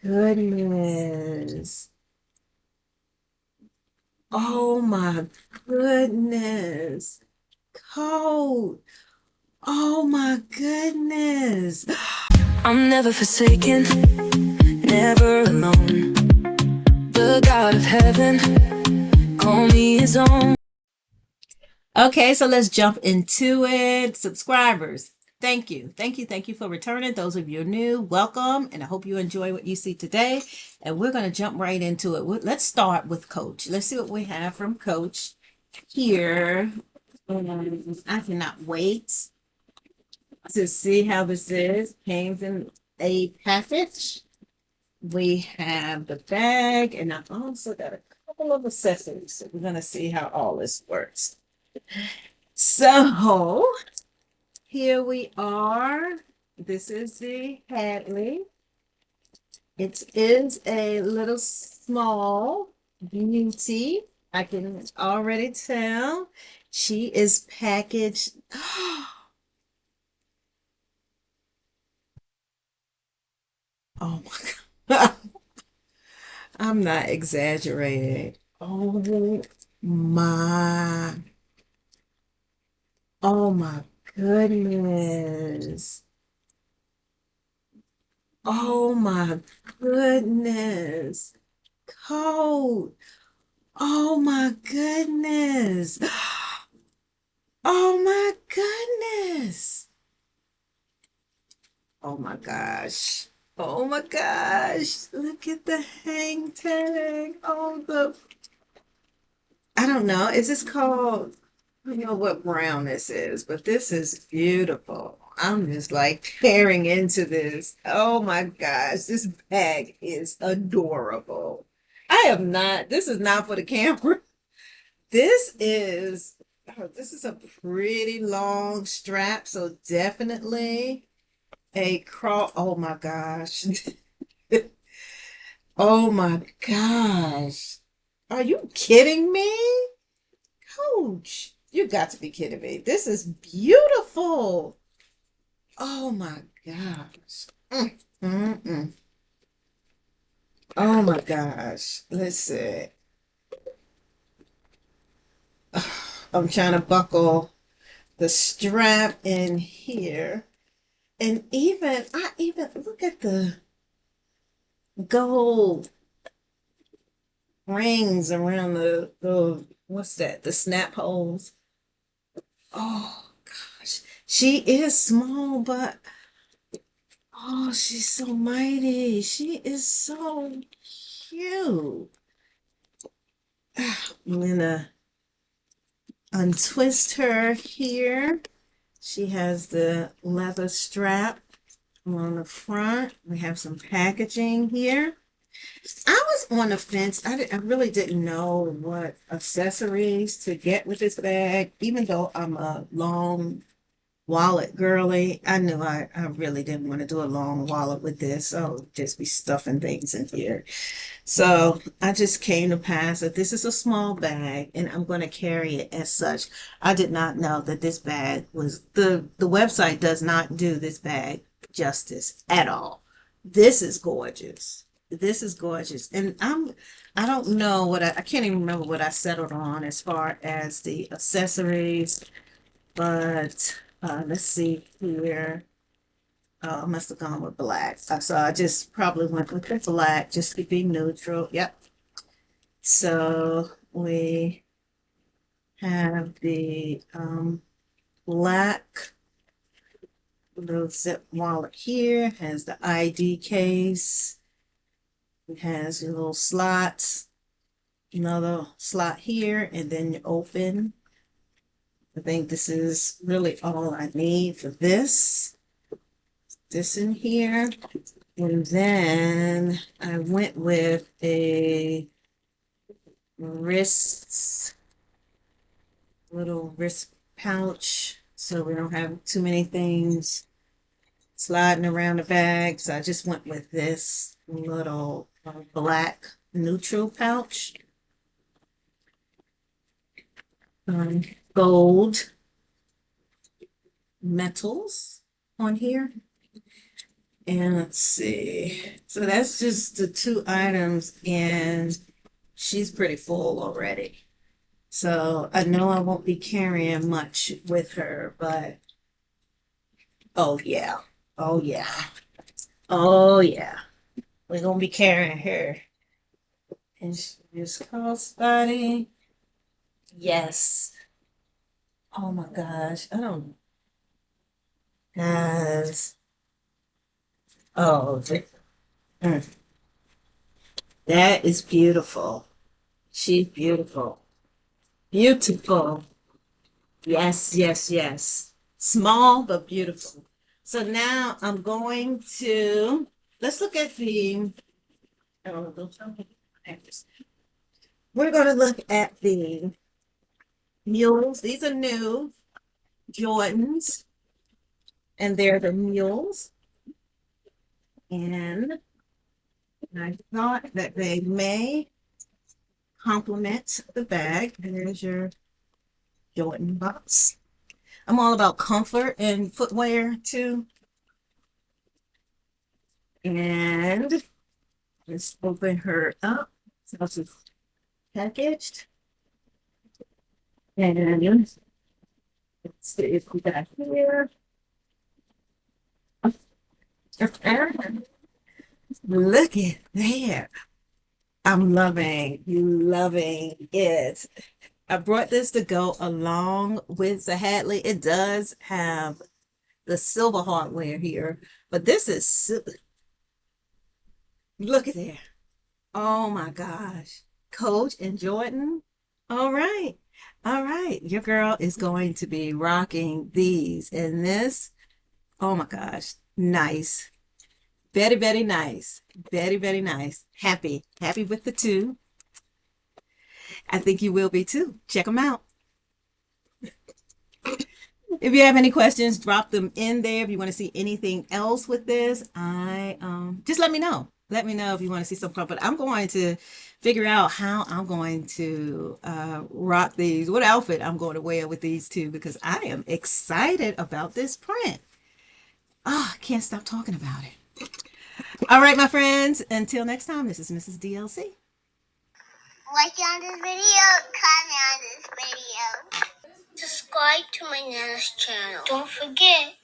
goodness. Oh my goodness. Coat. Oh my goodness. I'm never forsaken, never alone. The God of heaven, call me his own. Okay, so let's jump into it. Subscribers, thank you. Thank you. Thank you for returning. Those of you new, welcome. And I hope you enjoy what you see today. And we're going to jump right into it. Let's start with Coach. Let's see what we have from Coach here. I cannot wait to see how this is. Came in a package. We have the bag, and I also got a couple of accessories. So we're going to see how all this works. So here we are. This is the Hadley. It is a little small beauty. I can already tell. She is packaged. Oh my God. I'm not exaggerating. My, oh my goodness. Oh my goodness. Coat. Oh my goodness. Oh my goodness. Oh my gosh. Oh my gosh. Look at the hang tag. Oh, I don't know. Is this called, I don't know what brown this is, but this is beautiful. I'm just like tearing into this. Oh my gosh. This bag is adorable. I am not, this is not for the camera. This is a pretty long strap, so definitely a crawl. Oh my gosh. Oh my gosh. Are you kidding me? Coach, you got to be kidding me. This is beautiful. Oh my gosh. Mm. Oh my gosh. Let's see. I'm trying to buckle the strap in here. And I even look at the gold rings around the what's that? The snap holes. Oh gosh. She is small, but oh, she's so mighty. She is so cute. I'm gonna untwist her here. She has the leather strap on the front. We have some packaging here. I was on the fence. I really didn't know what accessories to get with this bag, even though I'm a long wallet girly. I knew I really didn't want to do a long wallet with this. So just be stuffing things in here. So I just came to pass that this is a small bag and I'm going to carry it as such. I did not know that this bag was the website does not do this bag justice at all. This is gorgeous. This is gorgeous. And I don't know I can't even remember what I settled on as far as the accessories, but let's see here. Oh, I must have gone with black. So I just probably went with the black just to be neutral. Yep. So we have the black little zip wallet here, has the ID case. It has your little slots, another slot here, and then you open. I think this is really all I need for this. This in here. And then I went with a little wrist pouch, so we don't have too many things sliding around the bag. So I just went with this little black neutral pouch. Um, Gold metals on here. And let's see. So that's just the two items, and she's pretty full already. So I know I won't be carrying much with her, but oh yeah. Oh yeah. Oh yeah. We're gonna be carrying her. And she's crossbody. Yes. Oh my gosh. I don't guys. Oh, mm, that is beautiful. She's beautiful. Beautiful. Yes, yes, yes. Small but beautiful. So now I'm going to let's look at the oh, don't tell me. We're going to look at the mules. These are new Jordans, and they're the mules. And I thought that they may complement the bag. There's your Jordan box. I'm all about comfort and footwear too. And let's open her up. So this is packaged. And let's see if we got here. And look at there. I'm loving it. I brought this to go along with the Hadley. It does have the silver hardware here, but this is look at there. Oh my gosh. Coach and Jordan. All right. All right. Your girl is going to be rocking these and this. Oh my gosh. Nice. Very, very nice. Very, very nice. Happy. Happy with the two. I think you will be too. Check them out. If you have any questions, drop them in there. If you want to see anything else with this, I just let me know. Let me know if you want to see some stuff. But I'm going to figure out how I'm going to rock these, what outfit I'm going to wear with these two, because I am excited about this print. Oh, I can't stop talking about it. All right, my friends. Until next time, this is Mrs. DLC. Like on this video, comment on this video. Subscribe to my Nana's channel. Don't forget.